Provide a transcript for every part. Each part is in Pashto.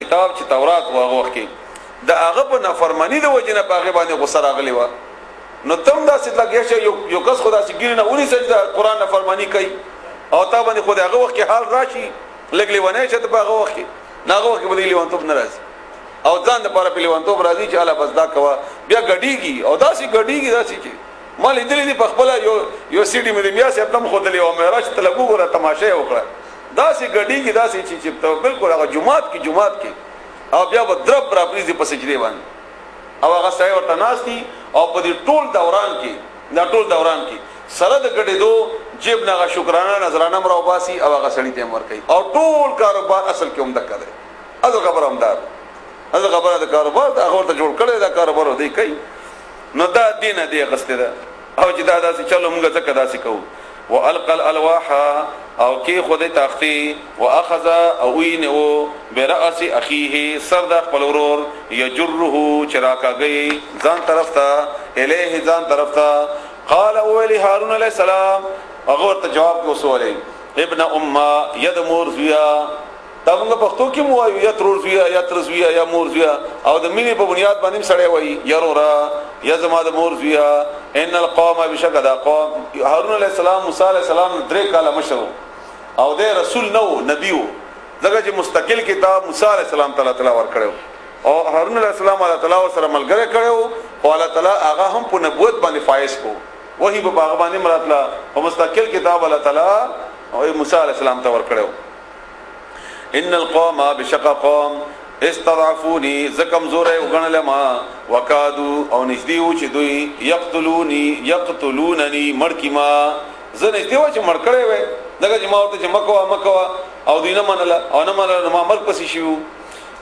کتاب چې تورات و هغه وخت کې د هغه په نافرمانی د وجنه په هغه باندې غصه راغلی و نو تم دا ست لګیا شي یو کس خدا سي ګینه ونی سجدا قران نافرمانی کوي او تا باندې خدای هغه وخت کې حال راشي لګلی ونه چې په هغه وخت کې ناغه وخت باندې لیوانتوب ناراضي او ځان د پاره په لیوانتوب راضي چې الله بس دا کوا بیا غډیږي او داسي غډیږي داسي چې مال دې دې په خپل یو سیټي مې بیا سي خپل خو دلی او معراج ته لګو غره تماشه وکړه داسي غډیږي داسي چې بالکل هغه جمعات کې او بیا به درب را پریزي په سجدي باندې او هغه سړی ورته ناشتي او په دې ټول دوران کې سره د غډې دو جیب نه شکرانه نظرانه مرو باسي او هغه سړی ته امر کوي او ټول کاروبار اصل کې هم دکړه ده اذو خبر همدار اذو خبره د کاروبار دا هغه ته جوړ کړي دا کاروبار دی کوي نو دا دینه دی غسته ده او چې دا داسې چلو موږ ځکه داسې کوو والقى الالواح او کې خدای تختی واخذ او وینو براس اخيه سر د خپل ورور يجره چراکاږي ځان طرف ته الیه ځان طرف ته قال اول هارون علیہ السلام هغه ته جواب وسولې ابن امه يد مرزيا تاسو په پښتو کې مو وایو یا ترزویا یا مورزویا او د مینې په بنیاد باندې سړی وایي يرورا یا زما د مورزویا ان القوم بشکد قوم هارون علیہ السلام موسی علیہ السلام درې کاله مشر او د رسول نو نبیو دغه چې مستقل کتاب موسی علیہ السلام تعالی ور کړو او هارون علیہ السلام الله تعالی سره ملګری کړو او الله تعالی هغه هم په نبوت باندې فایز کو وਹੀ په باغ باندې مراتلا او مستقل کتاب الله تعالی او موسی علیہ السلام ته ور کړو ان القوم بشق قوم استضعفوني زکم زوره وګڼل ما وکادو او نږدې و چې دوی یقتلونني مړکی ما زه نږدې و چې مړ کړې وې دغه جماعت چې مکوا او دینه منله او نه منله ما مرګ پسې شو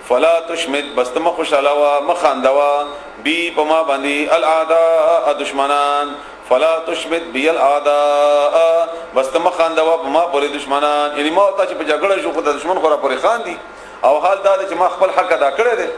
فلا تشمت بستم خوشالوا مخاندوا بي پما باندې الاعداء دشمنان فلا تشمت بي الاعداء بستم خاندوا پما پر دشمنان یعنی ما ته چې په جګړه شو خو د دشمن خورا پر خان دي او حال دا چې ما خپل حق ادا کړی دی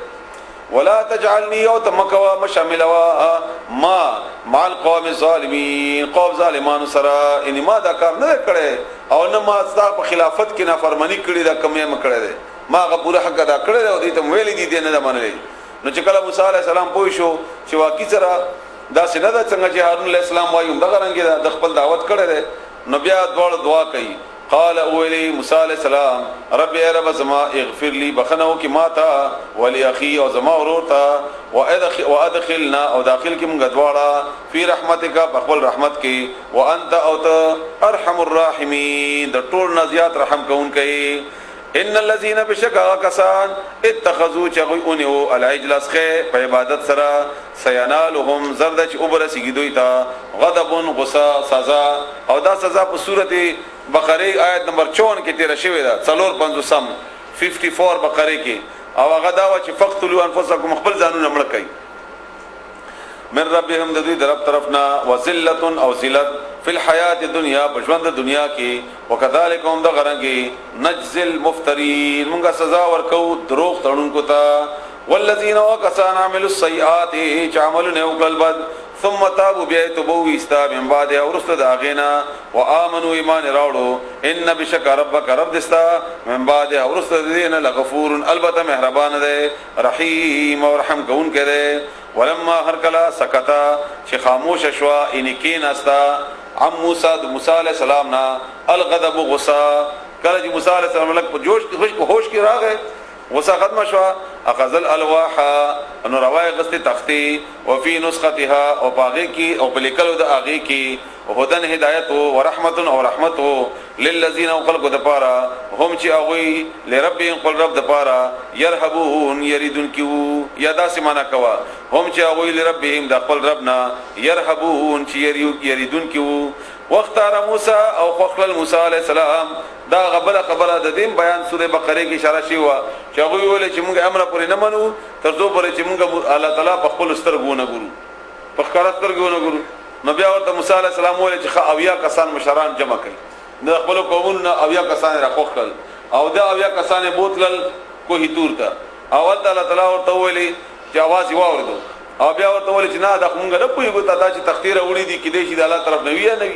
ولا تجعلني او تمکوا مشاملوا ما مع القوم الظالمين قوم ظالمانو سره ان ما دا کار نه کړی او نه ما ستا په خلافت کې نافرمانی کړی دا کمه م کړی دی ما غو پورا حق ادا کړی دی او دې ته ویلې دي نه منلې نو چې کله موسی عليه السلام پوه شو چې واقعي سره دا سینه څنګه چې هارون عليه السلام وایي دا غرانګي د خپل دعوت کړی دی نو بیا دعا کوي قال اولی موسی علیہ السلام رب اے رب زما اغفر لی بخنو کی ماتا ولی اخی او زما ورور تا وادخلنا او داخل کی مونږ دواړه فی رحمتک بخل رحمت کی وانت او ته ارحم الراحمین د ټول نزیات رحم کون کئ ان الذين بشکا کسان اتخذوا چغونو العجل اسخه په عبادت سره سینالهم زرد چ وبرسیږي دوی تا غضب غصه سزا او دا سزا په سورته بقره آیت نمبر 54 کې تیر شوی دا 54 بقره کې او هغه دا و چې فقتلوا انفسکم خپل ځانونه مړ کړئ من ربهم د دوی طرف طرفنا وذلت او ذلت فی الحیات الدنیا بژوند دنیا کې وکذالک هم د غرنګي نجزل مفترین موږ سزا ورکو دروغ تړونکو ته والذین وکسان عملوا السیئات چعملوا وقلبت ثم تابوا بيتوبوا استا من بعد اورست داغینا وامنوا ایمان راوړو ان بشک ربک رب دستا من بعد اورست دین لغفور البته مهربان دی رحیم او رحم کون کړي ولما هر کلا سکتا چې خاموش شوا انکین استا عم موسی علیہ السلام نا الغضب غصا کله چې موسی علیہ السلام لک په جوش کې هوش کې راغی غصه ختم شو اخذ الالواح انه روای غست تختی وفي نسختها او باغی کی او بلیکلو د اغي کی هدن هدایت او رحمت او رحمت للذین خلقوا دپارا هم چې اوی لربهم قل رب دپارا يرهبون يريدون کیو یادا سمانا کوا هم چې اوی لربهم د خپل ربنا يرهبون چې يريدون کیو واختار موسی او خلل موسی علیہ السلام دا غبره خبره د دین بیان سوره بقره کې اشاره شوی و چې هغه ویل چې موږ امر پرې نه منو تر څو پرې چې موږ الله تعالی په خپل سترګو نه ګورو په ښکار سترګو نه ګورو نو بیا ورته موسی علیہ السلام ویل چې اویا کسان مشران جمع کړي د خپل قومونو اویا کسان راخوخل او دا اویا کسان بوتلل کوه تور ته اول الله تعالی ورته ویل چې आवाज واوردو او بیا ورته ویل چې نه دا موږ نه پوهیږو ته چې تختیره وړي دي کې دې شي د الله طرف نه وی نه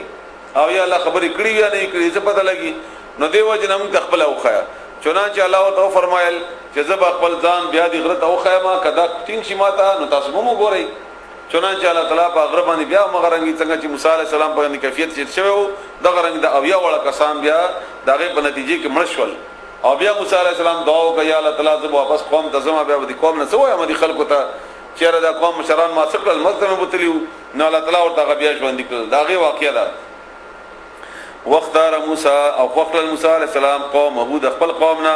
او یا الله خبرې کړې یا نه کړې څه پته لګي نو دیو جنم خپل اوخیا چنانچه الله تو فرمایل چې زب خپل ځان بیا د غرت او خیمه کدا ټینګ شي ماته نو تاسو مو ګورئ چنانچه الله تعالی په غره باندې بیا مغرنګي څنګه چې موسی عليه السلام په کیفیت چې شوی د غرنګ د اویا وړ کسان بیا دغه په نتیجه کې مړ شول او بیا موسی عليه السلام دعا وکړه یا الله تعالی زب واپس قوم ته زما بیا د قوم نه سوې امدي خلکو ته چیرې دا قوم مشران ما څکل مزه بوتلیو نو الله تعالی ورته بیا ژوند کړ داغه واقعیا ده واختار موسی او خپل موسی علیہ السلام قومه د خپل قومنا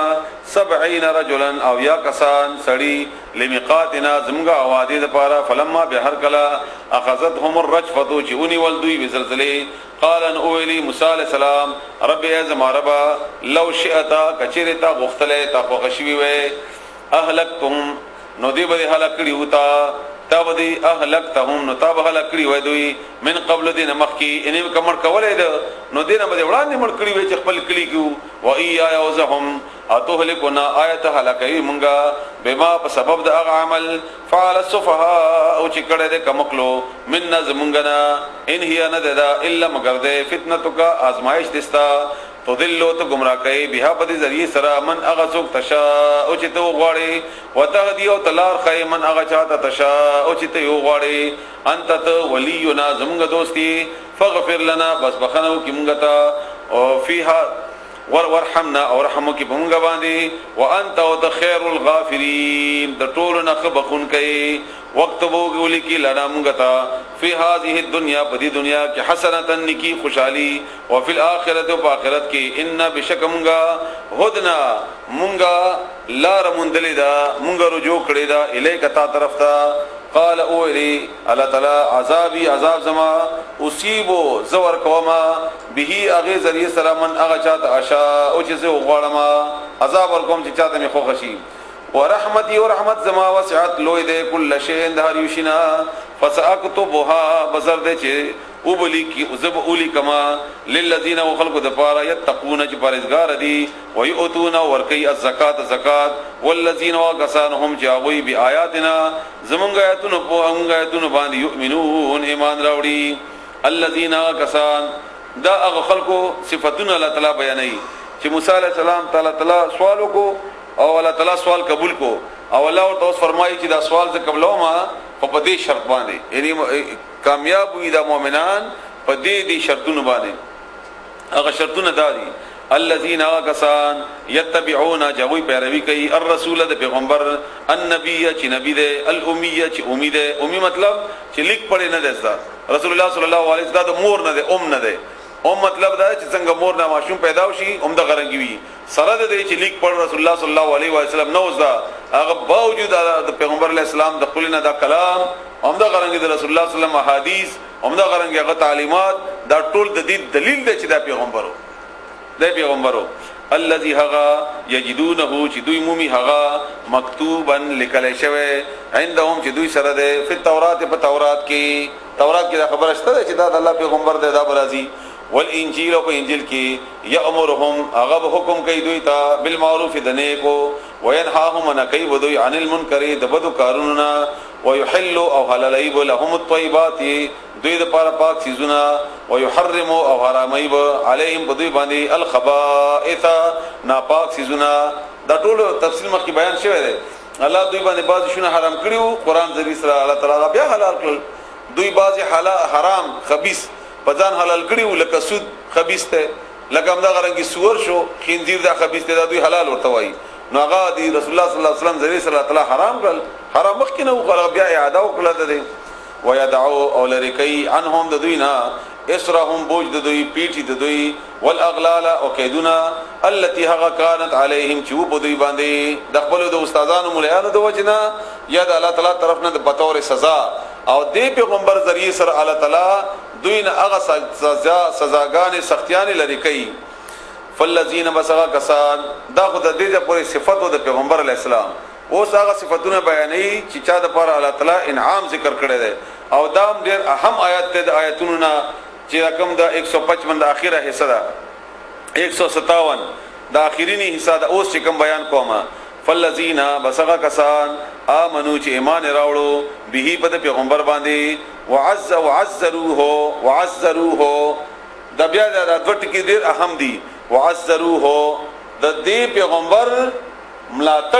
70 رجلا او یا کسان سړی لمیقاتنا زمغه اوادی د پاره فلما بهر کلا اخذتهم الرجفه جونی ولدوی بزلزله قال ان اولی موسی علیہ السلام رب اعظم ربا لو شئت کچریتا غختله تا خوشوي وي اهلكتهم نو دی به هلاک کړي وتا تابدی اهلکتهم نو تاب هلاک کړي وای دوی من قبل دین مخکی انهم کمر کولې ده نو دینه به وړاندې مړ کړي وای چې خپل کلی کیو و ایا یوزهم اتهلکنا آیت هلاکای مونږه بما په سبب د هغه عمل فعل السفهاء او چې کړه دې کمکلو من نزمونګنا ان هي نددا الا مگر دې فتنتک ازمائش دستا تدلو تو گمراه کوي بها په دې ذریعہ سره من هغه څوک تشا او چې تو غواړي وتهدی او تلار خای من هغه چاته تشا او چې تو غواړي انت تو ولینا زمونږ دوستی فغفر لنا بس بخنو کی مونږ ته او فيها ورحمنا او رحمو کی مونږ باندې وانت او خير الغافرین د ټول نه خبخون کوي وقت وګولي کی لنا مونږ ته فی هذه الدنيا بدی دنیا کی حسنه نکی خوشحالی او فی الاخرته او اخرت کی ان بشکمغا هدنا مونږه لار مندلیدا مونږه رجوع کړی دا الیک تا طرف تا قال اولی الله تعالی عذابی عذاب زما اصيبو زور کوما به اغه ذریعہ سلامن اغه چاته عشا او چې زه غواړم عذاب ورکوم چې چاته می خوښی ورحمتي ورحمت زما وسعت لوی دې کل شی اندهار یوشنا فساكتبها بزر دې چې وبلی کی زب اولی کما للذین وخلق دفارا یتقون چې پرهیزګار دي ويؤتون ورکی الزکات زکات والذین وقسانهم جاوی بیااتنا زمونږ آیاتونو په موږ آیاتونو باندې یؤمنون ایمان راوړي الذین کسان دا هغه خلقو صفاتونه الله تعالی بیانوي چې موسی علیہ السلام تعالی سوال وکړو او الله تعالی سوال قبول کو او الله ورته فرمایي چې دا سوال ز قبلو ما په دې شرط باندې یعنی کامیاب وي دا مؤمنان په دې شرطونو باندې هغه شرطونه دادي الذين كسان يتبعون جوي پیروي کوي الرسول د پیغمبر النبي چې نبی ده الاميه چې امید امي مطلب چې لیک پړې نه ده رسول الله صلی الله علیه وسلم د مور نه ده نه ده مطلب دا چې څنګه مور نه ماشوم پیدا وشي د غرنګي وي سره د دې چې لیک پړ رسول الله صلی الله علیه وسلم نو دا هغه باوجود د پیغمبر علی السلام د خپلنا دا کلام د غرنګي د رسول الله صلی الله علیه وسلم احادیث د غرنګي هغه تعلیمات دا ټول د دې دلیل دی چې دا پیغمبرو الذي هغه یجدونه چې دوی مومي هغه مکتوبا لیکل شوی عندهم چې دوی سره ده په تورات کې تورات کې دا خبره شته چې دا د الله پیغمبر دی دا برازي والانجیل او انجیل کې یامرهم هغه حکم کوي دوی ته بالمعروف د نیکو وینهاهم عن کوي ودوی عن المنکر د بدو کارونه ويحل او حلال لهم الطيبات دوی د پاره پاک سيزونه ويحرم او حرامي عليهم بدوی باندې الخبائث ناپاک سيزونه دا ټول تفصیل مخکې بیان شوی دی الله دوی باندې بعض شونه حرام کړیو قران ذریعہ سره الله تعالی بیا حلال کړل دوی بعض حرام خبيث پځان حلال کړیو لکه سود خبيث ته لکه همدا غرنګي سور شو خنزیر دا خبيث ته دا دوی حلال ورته وایي نو هغه دی رسول الله صلی الله علیه وسلم ذریعہ الله تعالی حرام کړل حرام مخکې نه وکړه بیا اعاده وکړه ده ويدعو او لریکي عنهم د دوی نه اسرهم بوج د دوی پیټي د دوی والاغلال او کیدونه التي هغه كانت عليهم چې په دوی باندې د خپل د استادانو مولانو د وجنه یا د الله تعالی طرف نه د بطور سزا او د پیغمبر ذریعہ سره الله تعالی دوی نه هغه سزاګانې سختیانې لري کوي فالذین مسغا کسان دا خود د دې پورې صفاتو د پیغمبر علی السلام اوس هغه صفاتونه بیانې چې چا د پر الله تعالی انعام ذکر کړی دی او دا ډېر اهم آیات ته د آیاتونو نه چې رقم د 155 د اخیره حصہ ده 157 د اخیرینی حصہ ده اوس چې کوم بیان کومه فالذین مسغا کسان امنو چې ایمان راوړو به په پیغمبر باندې وعزروه د بیا د دوت کې ډېر اهم دي وعزروه د دې پیغمبر ملاتړ